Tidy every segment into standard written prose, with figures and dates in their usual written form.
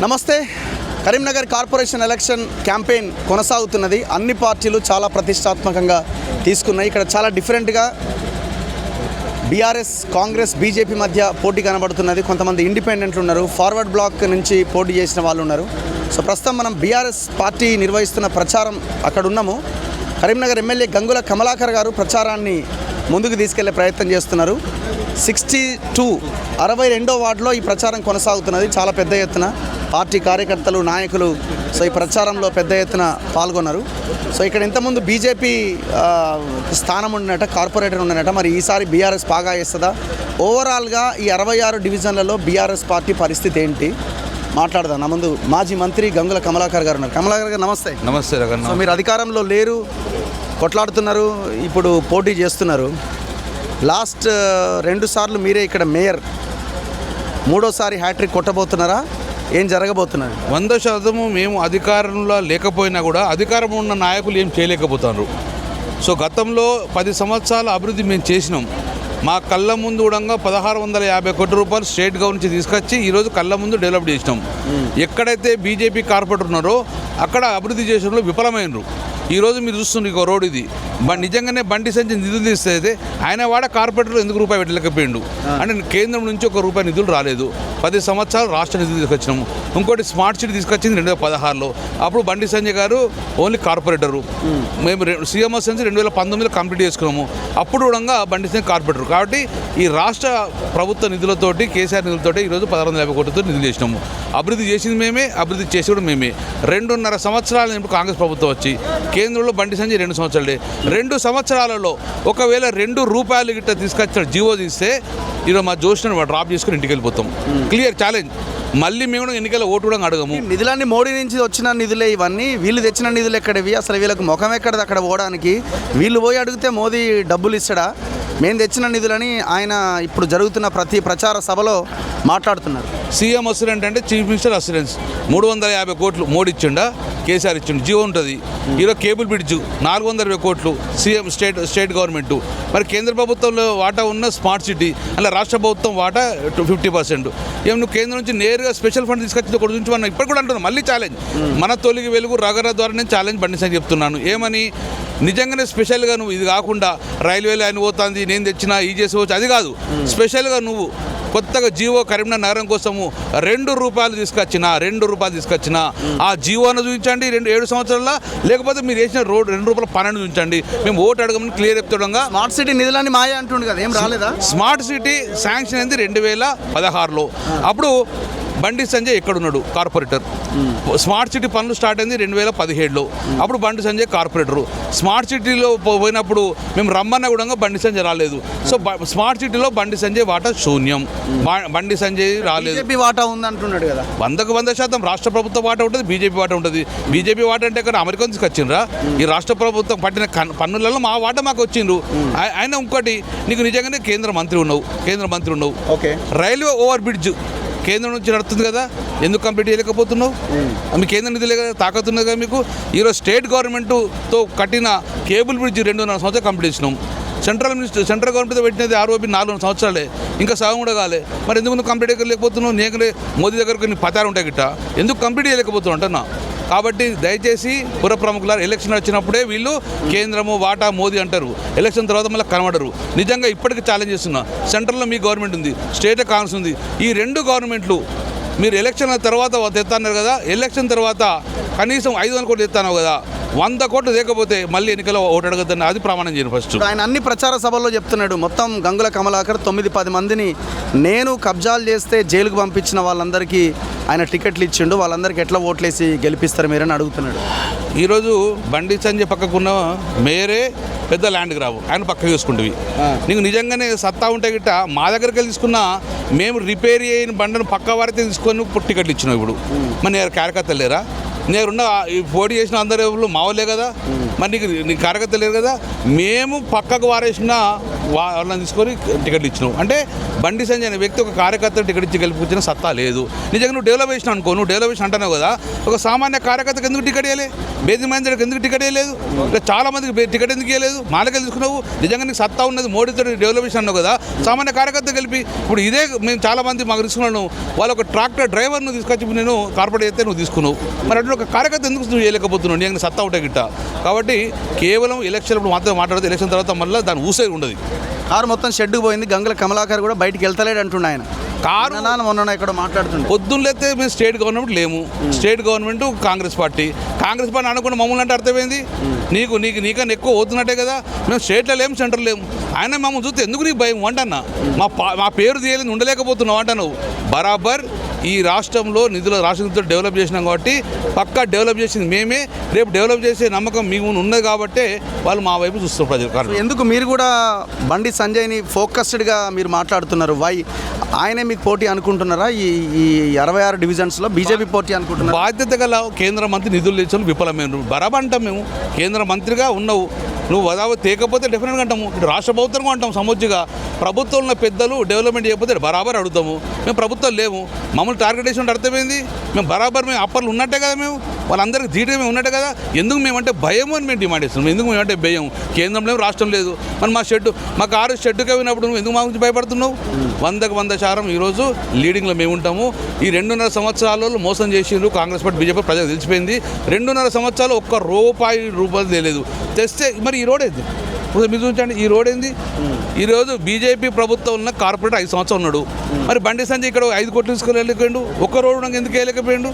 నమస్తే. Karimnagar corporation election campaign కొనసాగుతున్నది. అన్ని పార్టీలు చాలా ప్రతిష్టాత్మకంగా తీసుకున్నాయి. ఇక్కడ చాలా డిఫరెంట్గా బీఆర్ఎస్, కాంగ్రెస్, బీజేపీ మధ్య పోటీ కనబడుతున్నది. కొంతమంది ఇండిపెండెంట్లు ఉన్నారు, ఫార్వర్డ్ బ్లాక్ నుంచి పోటీ చేసిన వాళ్ళు ఉన్నారు. సో ప్రస్తుతం మనం బీఆర్ఎస్ పార్టీ నిర్వహిస్తున్న ప్రచారం అక్కడ ఉన్నాము. కరీంనగర్ ఎమ్మెల్యే గంగుల కమలాకర్ గారు ప్రచారాన్ని ముందుకు తీసుకెళ్లే ప్రయత్నం చేస్తున్నారు. 62వ వార్డులో ఈ ప్రచారం కొనసాగుతున్నది. చాలా పెద్ద ఎత్తున పార్టీ కార్యకర్తలు, నాయకులు సో ఈ ప్రచారంలో పెద్ద ఎత్తున పాల్గొన్నారు. సో ఇక్కడ ఇంతకుముందు బీజేపీ స్థానం ఉన్నట, కార్పొరేటర్ ఉన్నట. మరి ఈసారి బీఆర్ఎస్ బాగా చేస్తుందా? ఓవరాల్గా ఈ 66 డివిజన్లలో బీఆర్ఎస్ పార్టీ పరిస్థితి ఏంటి మాట్లాడదాం. నా ముందు మాజీ మంత్రి గంగుల కమలాకర్ గారు ఉన్నారు. కమలాకర్ గారు నమస్తే. నమస్తే రఘన్న. సో మీరు అధికారంలో లేరు, కొట్లాడుతున్నారు, ఇప్పుడు పోటీ చేస్తున్నారు. లాస్ట్ 2 సార్లు మీరే ఇక్కడ మేయర్, 3వసారి హ్యాట్రిక్ కొట్టబోతున్నారా? ఏం జరగబోతున్నారు? 100% మేము అధికారంలో లేకపోయినా కూడా అధికారం ఉన్న నాయకులు ఏం చేయలేకపోతున్నారు. సో గతంలో 10 సంవత్సరాల అభివృద్ధి మేము చేసినాం. మా కళ్ళ ముందు కూడా 1650 కోట్ల రూపాయలు స్టేట్ గవర్నమెంట్ నుంచి తీసుకొచ్చి ఈరోజు కళ్ళ ముందు డెవలప్ చేసినాం. ఎక్కడైతే బీజేపీ కార్పొరేటర్ ఉన్నారో అక్కడ అభివృద్ధి చేసడంలో విఫలమైనరు. ఈరోజు మీరు చూస్తున్నారు ఇంకో రోడ్ ఇది నిజంగానే బండి సంచి నిధులు తీస్తే ఆయన వాడ కార్పొరేటర్ ఎందుకు రూపాయి పెట్టలేకపోయిండు అంటే కేంద్రం నుంచి ₹1 నిధులు రాలేదు. 10 సంవత్సరాలు రాష్ట్ర నిధులు తీసుకొచ్చినాము. ఇంకోటి స్మార్ట్ సిటీ తీసుకొచ్చింది 2016లో. అప్పుడు బండి సంజయ్ గారు ఓన్లీ కార్పొరేటరు. మేము సీఎంఎస్ నుంచి 2019లో కంప్లీట్ చేసుకున్నాము. అప్పుడు కూడా బండి సంజయ్ కార్పొరేటర్. కాబట్టి ఈ రాష్ట్ర ప్రభుత్వ నిధులతోటి, కేసీఆర్ నిధులతోటి ఈరోజు 1650 కోట్లతో నిధులు చేసినాము. అభివృద్ధి చేసింది మేమే, అభివృద్ధి చేసి కూడా మేమే. 2.5 సంవత్సరాల ఇప్పుడు కాంగ్రెస్ ప్రభుత్వం వచ్చి కేంద్రంలో బండి సంజయ్ 2 సంవత్సరాలే. 2 సంవత్సరాలలో ఒకవేళ ₹2 గిట్ట తీసుకొచ్చిన జీవో తీస్తే ఈరోజు మా జోష్ని డ్రాప్ చేసుకుని ఇంటికి వెళ్ళిపోతాం. Clear challenge. మళ్ళీ మేము ఎన్నికల ఓటు కూడా అడగము. నిధులన్నీ మోడీ నుంచి వచ్చిన నిధులే ఇవన్నీ. వీళ్ళు తెచ్చిన నిధులు ఎక్కడవి? అసలు వీళ్ళకి ముఖం ఎక్కడది అక్కడ పోవడానికి? వీళ్ళు పోయి అడిగితే మోదీ డబ్బులు ఇస్తాడా? మేము తెచ్చిన నిధులని ఆయన ఇప్పుడు జరుగుతున్న ప్రతి ప్రచార సభలో మాట్లాడుతున్నారు. సీఎం అసిరెంట్ అంటే చీఫ్ మినిస్టర్ అసిరెన్స్. 350 కోట్లు మోడీ ఇచ్చిండా, కేసీఆర్ ఇచ్చిండు, జీవో ఉంటుంది. ఈరోజు కేబుల్ బ్రిడ్జ్ 420 కోట్లు సీఎం స్టేట్ గవర్నమెంట్. మరి కేంద్ర ప్రభుత్వంలో వాటా ఉన్న స్మార్ట్ సిటీ అలా రాష్ట్ర ప్రభుత్వం వాటా 50%. ఏం నువ్వు కేంద్రం నుంచి నేరుగా స్పెషల్ ఫండ్ తీసుకొచ్చింది ఒకటి నుంచి మనం ఇప్పుడు కూడా అంటున్నాం. మళ్ళీ ఛాలెంజ్ మన తొలిగి వెలుగు రగర ద్వారా నేను ఛాలెంజ్ బండి సంజయ్ చెప్తున్నాను. ఏమని నిజంగానే స్పెషల్గా నువ్వు ఇది కాకుండా రైల్వేలో ఆయన పోతుంది, నేను తెచ్చినా ఈ చేసుకోవచ్చు, అది కాదు. స్పెషల్గా నువ్వు కొత్తగా జీవో కరీంనగర్ నగరం కోసము ₹2 తీసుకొచ్చిన ఆ జీవోను చూపించండి 7 సంవత్సరాల. లేకపోతే మీరు వేసిన రోడ్ ₹2.12 చూపించండి. మేము ఓటు అడగమని క్లియర్ చెప్తుండగా స్మార్ట్ సిటీ నిధులన్నీ మాయ అంటుండే కదా, ఏం రాలేదా? స్మార్ట్ సిటీ శాంక్షన్ అయింది 2016లో. అప్పుడు బండి సంజయ్ ఎక్కడున్నాడు? కార్పొరేటర్. స్మార్ట్ సిటీ పనులు స్టార్ట్ అయింది 2017లో. అప్పుడు బండి సంజయ్ కార్పొరేటరు. స్మార్ట్ సిటీలో పోయినప్పుడు మేము రమ్మన్నా కూడా బండి సంజయ్ రాలేదు. సో స్మార్ట్ సిటీలో బండి సంజయ్ వాటా శూన్యం. బండి సంజయ్ రాలేదు. బీజేపీ వాటా ఉంది అంటున్నాడు కదా. 100% రాష్ట్ర ప్రభుత్వ వాటా ఉంటుంది, బీజేపీ వాటా ఉంటుంది. బీజేపీ వాటా అంటే ఇక్కడ అమెరికా తీసుకొచ్చిండ్రా? ఈ రాష్ట్ర ప్రభుత్వం పట్టిన పన్నులలో మా వాటా మాకు వచ్చిండ్రు. ఆయన ఇంకోటి, నీకు నిజంగానే కేంద్ర మంత్రి ఉన్నావు. ఓకే, రైల్వే ఓవర్ బ్రిడ్జ్ కేంద్రం నుంచి నడుస్తుంది కదా, ఎందుకు కంప్లీట్ చేయలేకపోతున్నావు? మీ కేంద్ర నిధులే కదా, తాకతున్నది కదా మీకు. ఈరోజు స్టేట్ గవర్నమెంట్తో కట్టిన కేబుల్ బ్రిడ్జ్ 2.5 సంవత్సరాలు కంప్లీట్ చేసినాం. సెంట్రల్ గవర్నమెంట్తో పెట్టినది ఆర్ఓబి 4 సంవత్సరాలే, ఇంకా సగం కూడా కాలే. మరి ఎందుకు నువ్వు కంప్లీట్ చేయలేకపోతున్నావు? నేనే మోదీ దగ్గరకు నీ పతారు ఉంటాయి గిట్ట, ఎందుకు కంప్లీట్ చేయలేకపోతున్నావు అంటున్నా. కాబట్టి దయచేసి పుర ప్రముఖుల ఎలక్షన్ వచ్చినప్పుడే వీళ్ళు కేంద్రము వాటా మోదీ అంటారు, ఎలక్షన్ తర్వాత మళ్ళీ కనబడరు. నిజంగా ఇప్పటికీ ఛాలెంజ్ చేస్తున్నా. సెంట్రల్లో మీ గవర్నమెంట్ ఉంది, స్టేట్ కాంగ్రెస్ ఉంది. ఈ 2 గవర్నమెంట్లు మీరు ఎలక్షన్ తర్వాత తెస్తాన్నారు కదా, ఎలక్షన్ తర్వాత కనీసం 500 కోట్లు తెస్తాను కదా, 100 కోట్లు లేకపోతే మళ్ళీ ఎన్నికల్లో ఓటు అడగద్దని అది ప్రమాణం చేయను. ఫస్ట్ ఆయన అన్ని ప్రచార సభల్లో చెప్తున్నాడు. మొత్తం గంగుల కమలాకర్ 9-10 మందిని నేను కబ్జాలు చేస్తే జైలుకు పంపించిన వాళ్ళందరికీ ఆయన టికెట్లు ఇచ్చిండు, వాళ్ళందరికీ ఎట్లా ఓట్లేసి గెలిపిస్తారు మీరని అడుగుతున్నాడు. ఈరోజు బండి సంజయ్ పక్కకున్న మేరే పెద్ద ల్యాండ్ గ్రాబు, ఆయన పక్కకు తీసుకుంటువి. నీకు నిజంగానే సత్తా ఉంటే గిట్ట మా దగ్గరికి వెళ్ళి తీసుకున్నా మేము రిపేర్ అయిన బండను పక్క వారితే తీసుకొని టికెట్లు ఇచ్చినావు. ఇప్పుడు మన కార్యకర్తలు లేరా? నేనున్న పోటీ చేసిన అందరూ ఎవరు మావలే కదా. మరి నీకు కార్యకర్త లేరు కదా, మేము పక్కకు వారేసిన వాళ్ళని తీసుకొని టికెట్లు ఇచ్చినావు అంటే బండి సంజయ్ అనే వ్యక్తి ఒక కార్యకర్త టికెట్ ఇచ్చి గెలిపించిన సత్తా లేదు. నిజంగా నువ్వు డెవలప్ చేసిన అనుకో, నువ్వు డెవలప్ చేసిన అంటున్నావు కదా, ఒక సామాన్య కార్యకర్తకు ఎందుకు టికెట్ ఇవ్వలేదు? బేది మహేంద్రకి ఎందుకు టికెట్ ఇవ్వలేదు? ఇంకా చాలా మందికి టికెట్ ఎందుకు ఇవ్వలేదు? మాలకెళ్ళి తీసుకున్నావు. నిజంగా నీకు సత్తా ఉన్నది, మోడీతో డెవలప్ చేసిన అన్నావు కదా, సామాన్య కార్యకర్త గెలిపి ఇప్పుడు ఇదే మేము చాలా మంది మాకు తీసుకున్నాను. వాళ్ళు ఒక ట్రాక్టర్ డ్రైవర్ను తీసుకొచ్చి నేను కార్పొరేట్ అయితే నువ్వు తీసుకున్నావు. మరి అట్లా ఒక కార్యకర్త ఎందుకు నువ్వు చేయలేకపోతున్నావు? నీకు సత్తా ఉంటాయి గిట్ట. కాబట్టి కేవలం ఎలక్షన్ మాత్రమే మాట్లాడితే ఎలక్షన్ తర్వాత మళ్ళీ దాని ఊసే ఉండదు. కారు మొత్తం షెడ్డుకు పోయింది. గంగుల కమలాకర్ కూడా బయటికి వెళ్తలేడు అంటుండే ఆయన. కారు మొన్న ఇక్కడ మాట్లాడుతుండే పొద్దున్నైతే మేము స్టేట్ గవర్నమెంట్ లేము, స్టేట్ గవర్నమెంట్ కాంగ్రెస్ పార్టీ అనుకున్న మమ్మల్ని అంటే అర్థమైంది. నీకన్నా ఎక్కువ అవుతున్నట్టే కదా. మేము స్టేట్లో లేము, సెంటర్ లేము. ఆయన మమ్మల్ని చూస్తే ఎందుకు నీకు భయం అంటన్నా? మా పేరు తీయలేదు, ఉండలేకపోతున్నావు అంటున్నావు. బరాబర్ ఈ రాష్ట్రంలో రాష్ట్రంతో డెవలప్ చేసినాం కాబట్టి పక్కా డెవలప్ చేసింది మేమే. రేపు డెవలప్ చేసే నమ్మకం మీకు ఉన్నది కాబట్టి వాళ్ళు మా వైపు చూస్తారు ప్రజలు. ఎందుకు మీరు కూడా బండి సంజయ్ని ఫోకస్డ్గా మీరు మాట్లాడుతున్నారు? ఆయనే మీకు పోటీ అనుకుంటున్నారా? ఈ 66 డివిజన్స్లో బీజేపీ పోటీ అనుకుంటున్నారు? బాధ్యత గల కేంద్ర మంత్రి నిధులు తెచ్చిన విఫలమైన బరాబర్ అంటాం. మేము కేంద్ర మంత్రిగా ఉన్నావు, నువ్వు వదావ తేకపోతే డెఫినెట్గా అంటాము. రాష్ట్ర ప్రభుత్వంగా అంటాం. సమొచ్చిగా ప్రభుత్వంలో ఉన్న పెద్దలు డెవలప్మెంట్ చేయకపోతే బరాబర్ అడుగుతాము. మేము ప్రభుత్వం లేము, మమ్మల్ని టార్గెట్ చేసిన అర్థమైంది. మేము బరాబర్ మేము అప్పర్లు ఉన్నట్టే కదా, మేము వాళ్ళందరికీ ధీటుగా మేము ఉన్నట్టే కదా. ఎందుకు మేమంటే భయం అని మేము డిమాండ్ చేస్తున్నాం. ఎందుకు మేమంటే భయం? కేంద్రం లేవు, రాష్ట్రం లేదు. మరి మా కారు షెడ్డుగా వినప్పుడు నువ్వు ఎందుకు మా గురించి భయపడుతున్నావు? 100% ఈరోజు లీడింగ్లో మేము ఉంటాము. ఈ 2.5 సంవత్సరాలలో మోసం చేసిండ్రు కాంగ్రెస్ పార్టీ, బీజేపీ ప్రజలకు తెలిసిపోయింది. 2.5 సంవత్సరాలు ఒక్క రూపాయలు తెలియదు. తెస్తే మరి ఈ రోడ్ ఏంది? మీరు చూపించండి, ఈ రోడ్ ఏంది? ఈరోజు బీజేపీ ప్రభుత్వం ఉన్న కార్పొరేటర్ 5 సంవత్సరాలు ఉన్నాడు. మరి బండి సంజయ్ ఇక్కడ 5 కోట్లు తీసుకెళ్ళలేకపోయిండు, ఒక్క రోడ్డు ఎందుకు వేయలేకపోయిండు?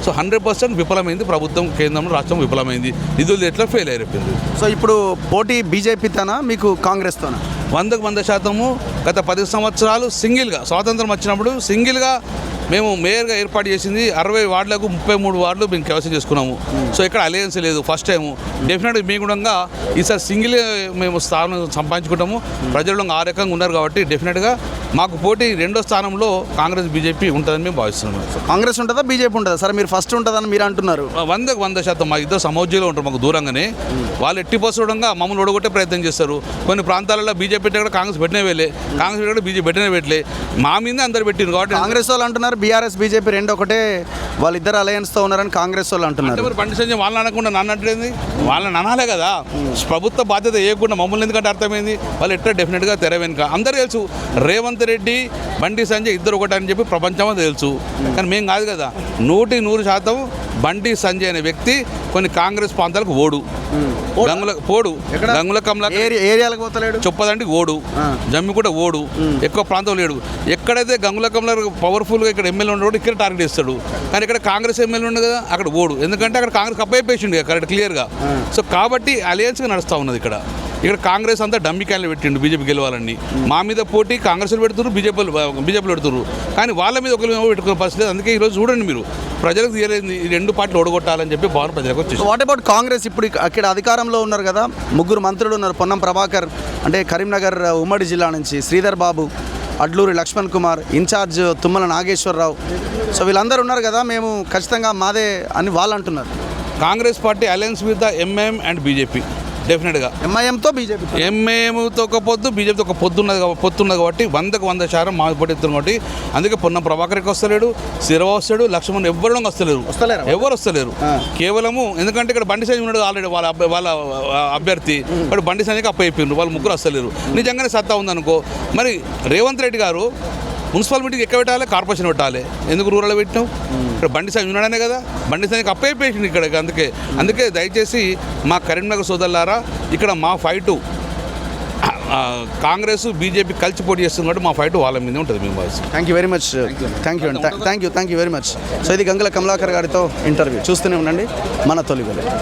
సో 100% విఫలమైంది ప్రభుత్వం, కేంద్రంలో రాష్ట్రం విఫలమైంది. నిధులు ఎట్లా ఫెయిల్ అయిపోయింది. సో ఇప్పుడు పోటీ బీజేపీతోనా మీకు కాంగ్రెస్తోనా? 100% గత 10 సంవత్సరాలు సింగిల్గా స్వాతంత్రం వచ్చినప్పుడు సింగిల్గా మేము మేయర్గా ఏర్పాటు చేసింది 60 వార్డులకు 33 వార్డులు మేము కైవసం చేసుకున్నాము. సో ఇక్కడ అలయన్స్ లేదు, ఫస్ట్ టైము. డెఫినెట్గా మీ కూడా ఈసారి సింగిల్ మేము స్థానం సంపాదించుకుంటాము. ప్రజలు ఆ రకంగా ఉన్నారు కాబట్టి డెఫినెట్గా మాకు పోటీ 2వ స్థానంలో కాంగ్రెస్ బీజేపీ ఉంటుందని మేము భావిస్తున్నాం. కాంగ్రెస్ ఉంటుందా బీజేపీ ఉంటుందా సార్? మీరు ఫస్ట్ ఉంటుందని మీరు అంటున్నారు. 100% మా ఇద్దరు సమోజ్యంలో ఉంటారు, మాకు దూరంగానే. వాళ్ళు ఎట్టి పసూడంగా మమ్మల్ని ఓడగొట్టే ప్రయత్నం చేస్తారు. కొన్ని ప్రాంతాలలో బీజేపీ కూడా కాంగ్రెస్ పెట్టినే వెళ్ళే, కాంగ్రెస్ కూడా బీజేపీ పెట్టినే పెట్టలే, మా మీద అందరు పెట్టింది కాబట్టి. కాంగ్రెస్ వాళ్ళు అంటున్నారు బీఆర్ఎస్ బీజేపీ 2 ఒకటే, వాళ్ళిద్దరు అలయన్స్తో ఉన్నారని కాంగ్రెస్ వాళ్ళు అంటున్నారు. మరి బండి సంజయ్ వాళ్ళని అనకుండా నన్ను అంటేంది? వాళ్ళని అనాలే కదా. ప్రభుత్వ బాధ్యత వేయకుండా మమ్మల్ని ఎందుకంటే అర్థమైంది. వాళ్ళు ఎట్లా డెఫినెట్గా తెర వెనుక అందరూ తెలుసు. రేవంత్ రెడ్డి, బండి సంజయ్ ఇద్దరు ఒకటి అని చెప్పి ప్రపంచం తెలుసు. కానీ మేము కాదు కదా. 100% బండి సంజయ్ అనే వ్యక్తి కొన్ని కాంగ్రెస్ ప్రాంతాలకు ఓడు, గంగుల కమలా ఏరియాలకు పోతలేడు, చొప్పదండి ఓడు, జమ్మి కూడా ఓడు, ఎక్కువ ప్రాంతం లేడు. ఎక్కడైతే గంగుల కమలా పవర్ఫుల్గా ఇక్కడ ఎమ్మెల్యే ఉండడు ఇక్కడ టార్గెట్ ఇస్తాడు. కానీ ఇక్కడ కాంగ్రెస్ ఎమ్మెల్యే ఉండదు కదా, అక్కడ ఓడు. ఎందుకంటే అక్కడ కాంగ్రెస్ అప్పైపోయింది కరెక్ట్ క్లియర్గా. సో కాబట్టి అలయన్స్గా నడుస్తూ ఉన్నది. ఇక్కడ కాంగ్రెస్ అంతా డమ్మి క్యాన్లు పెట్టిండు బీజేపీ గెలవాలని. మా మీద పోటీ కాంగ్రెస్లో పెడుతున్నారు, బీజేపీలో పెడుతున్నారు. కానీ వాళ్ళ మీద ఒకరు పెట్టుకునే పరిస్థితి. అందుకే ఈరోజు చూడండి మీరు, ప్రజలకు తీయలేదు ఈ 2 పార్టీలు ఓడగొట్టాలని చెప్పి భావన ప్రజలకు వచ్చేసి. What about Congress? ఇప్పుడు అక్కడ అధికారంలో ఉన్నారు కదా, 3 మంత్రులు ఉన్నారు. పొన్నం ప్రభాకర్ అంటే కరీంనగర్ ఉమ్మడి జిల్లా నుంచి, శ్రీధర్ బాబు, అడ్లూరి లక్ష్మణ్ కుమార్, ఇన్ఛార్జ్ తుమ్మల నాగేశ్వరరావు. సో వీళ్ళందరూ ఉన్నారు కదా, మేము ఖచ్చితంగా మాదే అని వాళ్ళు అంటున్నారు. Congress party alliance with the MIM and BJP డెఫినెట్గా. ఎంఐఎంతో బీజేపీ, ఎంఐఎంతో ఒక పొద్దు, బీజేపీతో ఒక పొత్తున్నది కాబట్టి 100% మా పోటీ ఎత్తున్నారు కాబట్టి. అందుకే పొన్నం ప్రభాకర్కి వస్తలేడు, శిరవ వస్తాడు, లక్ష్మణ్ ఎవరు ఎవరు వస్తలేరు. కేవలము ఎందుకంటే ఇక్కడ బండి సంజయ్ ఉన్నాడు ఆల్రెడీ, వాళ్ళ అభ్యర్థి. ఇప్పుడు బండి సంజయ్కి అప్పయిపోయిండ్రు, వాళ్ళు ముగ్గురు వస్తలేరు. నిజంగానే సత్తా ఉందనుకో. మరి రేవంత్ రెడ్డి గారు మున్సిపల్ మీటింగ్ ఎక్కడ పెట్టాలి, కార్పొరేషన్ పెట్టాలి. ఎందుకు రూరల్ పెట్టినావు? ఇక్కడ బండి సంజయ్ ఉన్నాడనే కదా, బండి సంజయ్కి అప్పైపోయింది ఇక్కడ. అందుకే దయచేసి మా కరీంనగర్ సోదరులారా, ఇక్కడ మా ఫైటు కాంగ్రెస్ బీజేపీ కలిసి పోటీ చేస్తుంది కాబట్టి మా ఫైట్ వాళ్ళ మీద ఉంటుంది. మేము voice. Thank you very much. Thank you very much. So ఇది గంగుల కమలాకర్ గారితో ఇంటర్వ్యూ. చూస్తూనే ఉండండి మన తొలి వెలుగు.